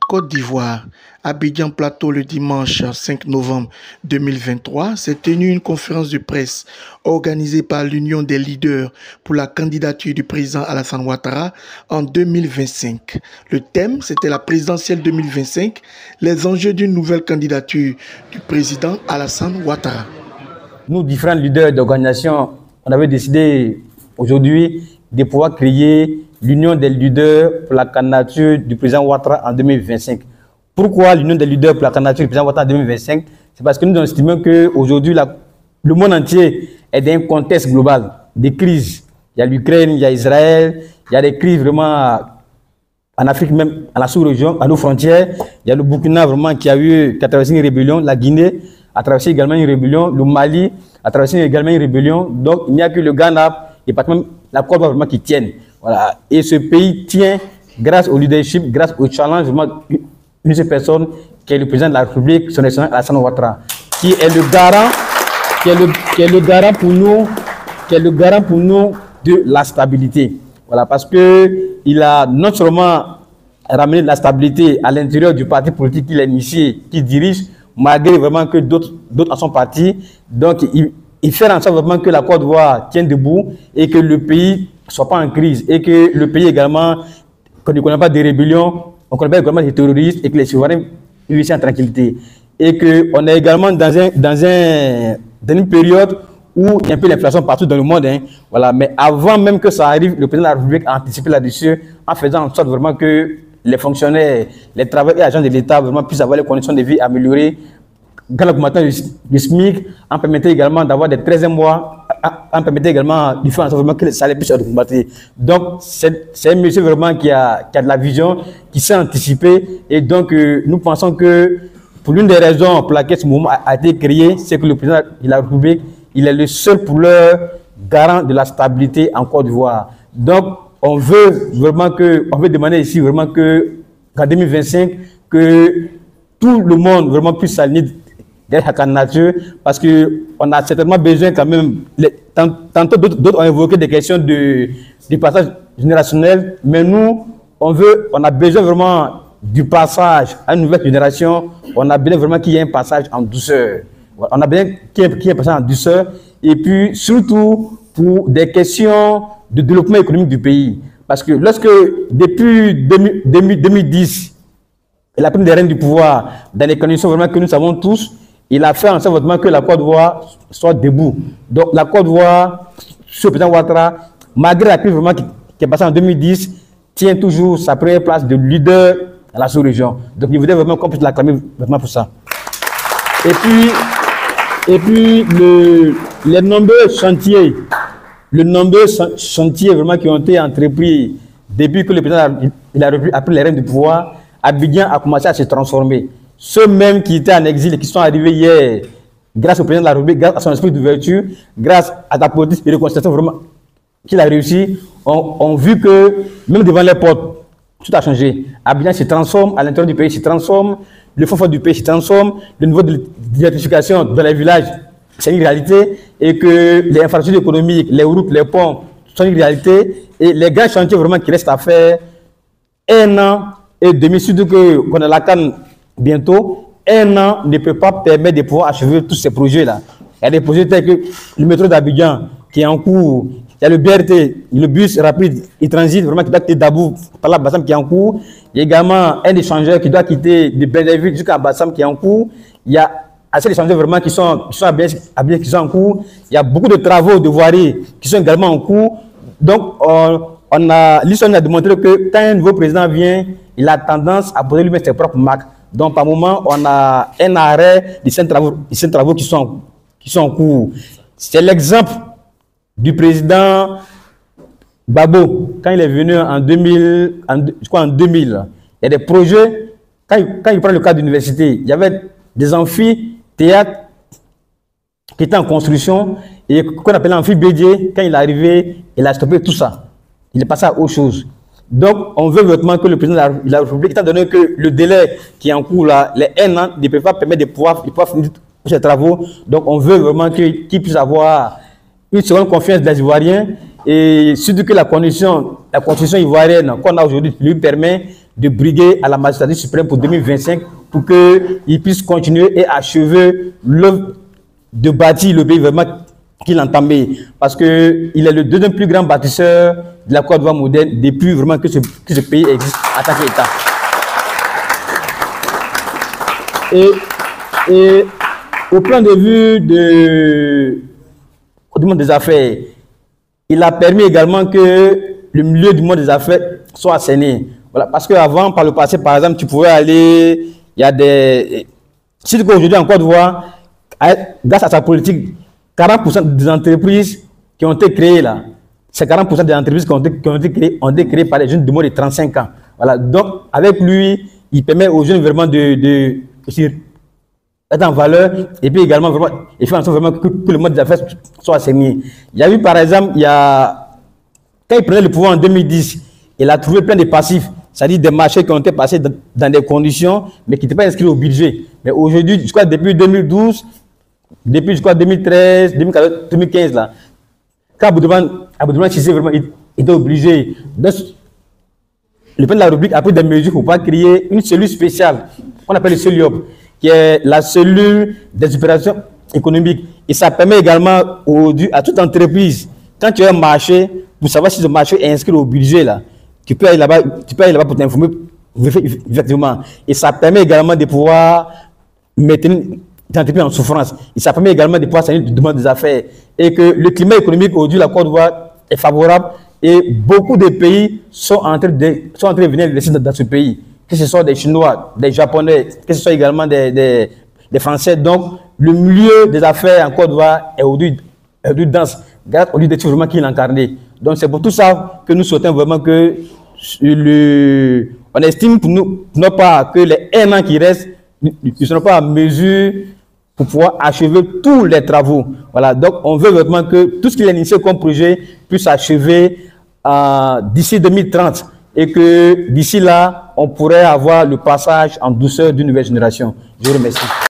Côte d'Ivoire, Abidjan Plateau le dimanche 5 novembre 2023, s'est tenue une conférence de presse organisée par l'Union des leaders pour la candidature du président Alassane Ouattara en 2025. Le thème, c'était la présidentielle 2025, les enjeux d'une nouvelle candidature du président Alassane Ouattara. Nous, différents leaders d'organisation, on avait décidé aujourd'hui de pouvoir créer l'Union des leaders pour la candidature du président Ouattara en 2025. Pourquoi l'Union des leaders pour la candidature du président Ouattara en 2025? C'est parce que nous estimons qu'aujourd'hui, le monde entier est dans un contexte global de crises. Il y a l'Ukraine, il y a Israël, il y a des crises vraiment en Afrique, même à la sous-région, à nos frontières. Il y a le Burkina vraiment qui a traversé une rébellion, la Guinée a traversé également une rébellion, le Mali a traversé également une rébellion. Donc il n'y a que le Ghana et pas même la Côte d'Ivoire vraiment qui tiennent. Voilà. Et ce pays tient grâce au leadership, grâce au challenge vraiment d'une seule personne qui est le président de la République, son excellence Alassane Ouattara, qui est le garant pour nous de la stabilité. Voilà, parce que il a non seulement ramené de la stabilité à l'intérieur du parti politique qu'il a initié, qu'il dirige, malgré vraiment que d'autres en sont partis. Donc il fait en sorte vraiment que la Côte d'Ivoire tienne debout et que le pays ne soit pas en crise et que le pays également, qu'on ne connaît pas des rébellions, on ne connaît pas également des terroristes et que les souverains vivent en tranquillité. Et qu'on est également dans une période où il y a un peu l'inflation partout dans le monde. Hein. Voilà. Mais avant même que ça arrive, le président de la République a anticipé là-dessus en faisant en sorte vraiment que les fonctionnaires, les travailleurs et agents de l'État vraiment puissent avoir les conditions de vie améliorées. Quand l'augmentation du SMIC en permettait également d'avoir des 13e mois, en permettait également de faire en sorte que les salaires puissent augmenter. Donc, c'est un monsieur vraiment qui a de la vision, qui s'est anticipé. Et donc, nous pensons que pour l'une des raisons pour laquelle ce mouvement a été créé, c'est que le président de la République, il est le seul pour leur garant de la stabilité en Côte d'Ivoire. Donc, on veut demander ici vraiment qu'en 2025, que tout le monde vraiment puisse s'aligner derrière la candidature, parce qu'on a certainement besoin quand même, tantôt d'autres ont évoqué des questions du passage générationnel, mais nous, on a besoin vraiment du passage à une nouvelle génération, on a besoin vraiment qu'il y ait un passage en douceur. On a besoin qu'il y ait un passage en douceur, et puis surtout pour des questions de développement économique du pays. Parce que depuis 2010, il a pris des rênes du pouvoir dans les conditions vraiment que nous savons tous, il a fait en sorte que la Côte d'Ivoire soit debout. Donc la Côte d'Ivoire, sur le président Ouattara, malgré la crise vraiment qui est passée en 2010, tient toujours sa première place de leader dans la sous-région. Donc il voudrait vraiment qu'on puisse l'acclamer vraiment pour ça. Et puis les nombreux chantiers vraiment qui ont été entrepris depuis que le président a pris les rênes du pouvoir, Abidjan a commencé à se transformer. Ceux mêmes qui étaient en exil et qui sont arrivés hier, grâce au président de la République, grâce à son esprit d'ouverture, grâce à la politique de réconciliation vraiment qu'il a réussi, ont vu que même devant les portes, tout a changé. Abidjan se transforme, à l'intérieur du pays se transforme, le fonds du pays se transforme, le niveau de l'électrification dans les villages, c'est une réalité, et que les infrastructures économiques, les routes, les ponts sont une réalité, et les grands chantiers vraiment qui restent à faire, 1 an et demi, surtout qu'on a la canne bientôt, 1 an ne peut pas permettre de pouvoir achever tous ces projets-là. Il y a des projets tels que le métro d'Abidjan qui est en cours, il y a le BRT, le bus rapide, il transite vraiment qui doit quitter Dabou par la Bassam qui est en cours. Il y a également un échangeur qui doit quitter de Belleville jusqu'à Bassam qui est en cours. Il y a assez d'échangeurs vraiment qui sont en cours. Il y a beaucoup de travaux de voirie qui sont également en cours. Donc, l'histoire a démontré que quand un nouveau président vient, il a tendance à poser lui-même ses propres marques. Donc, par moment, on a un arrêt de ces travaux qui sont en cours. C'est l'exemple du président Babo, quand il est venu en 2000, il y a des projets, quand il prend le cas d'université, il y avait des amphithéâtres qui étaient en construction, et qu'on appelait amphibédier, quand il est arrivé, il a stoppé tout ça. Il est passé à autre chose. Donc, on veut vraiment que le président de la République, étant donné que le délai qui est en cours là, les 1 an, ne peut pas permettre de pouvoir finir ces travaux. Donc, on veut vraiment qu'il puisse avoir une seconde confiance des Ivoiriens et surtout que la constitution ivoirienne qu'on a aujourd'hui lui permet de briguer à la magistrature suprême pour 2025 pour qu'il puisse continuer et achever l'œuvre de bâtir le pays vraiment qu'il entamait. Parce qu'il est le deuxième plus grand bâtisseur de la Côte d'Ivoire moderne depuis vraiment que ce pays existe en tant qu'État. Et au plan de vue du monde des affaires, il a permis également que le milieu du monde des affaires soit assaini. Voilà, parce qu'avant, par le passé, par exemple, tu pouvais aller, il y a des... Si tu vois aujourd'hui en Côte d'Ivoire, grâce à sa politique, 40% des entreprises qui ont été créées là, c'est 40% des entreprises qui ont été créées par les jeunes de moins de 35 ans. Voilà, donc avec lui, il permet aux jeunes vraiment de être en valeur et puis également vraiment, et faire en sorte vraiment que le monde des affaires soit assaini. Il y a eu par exemple, quand il prenait le pouvoir en 2010, il a trouvé plein de passifs, c'est-à-dire des marchés qui ont été passés dans des conditions, mais qui n'étaient pas inscrits au budget. Mais aujourd'hui, je crois depuis 2012, depuis je crois 2013, 2014, 2015 là, quand Aboudoumane Cissé vraiment était obligé, donc, le président de la République a pris des mesures pour pas créer une cellule spéciale qu'on appelle le CELIOP, qui est la cellule des opérations économiques. Et ça permet également à toute entreprise, quand tu as un marché, pour savoir si ce marché est inscrit au budget là, tu peux aller là-bas pour t'informer effectivement. Et ça permet également de pouvoir maintenir des entreprises en souffrance. Et ça permet également de pouvoir salir du demande des affaires. Et que le climat économique aujourd'hui, la Côte d'Ivoire est favorable et beaucoup de pays sont en train de venir investir dans ce pays. Que ce soit des Chinois, des Japonais, que ce soit également des Français. Donc, le milieu des affaires en Côte d'Ivoire est aujourd'hui dense, grâce au leadership vraiment qu'il a incarné. Donc, c'est pour tout ça que nous souhaitons vraiment que on estime pour nous, non pas que les 1 an qui restent ne seront pas en mesure pour pouvoir achever tous les travaux. Voilà, donc on veut vraiment que tout ce qu'il a initié comme projet puisse achever d'ici 2030 et que d'ici là, on pourrait avoir le passage en douceur d'une nouvelle génération. Je vous remercie.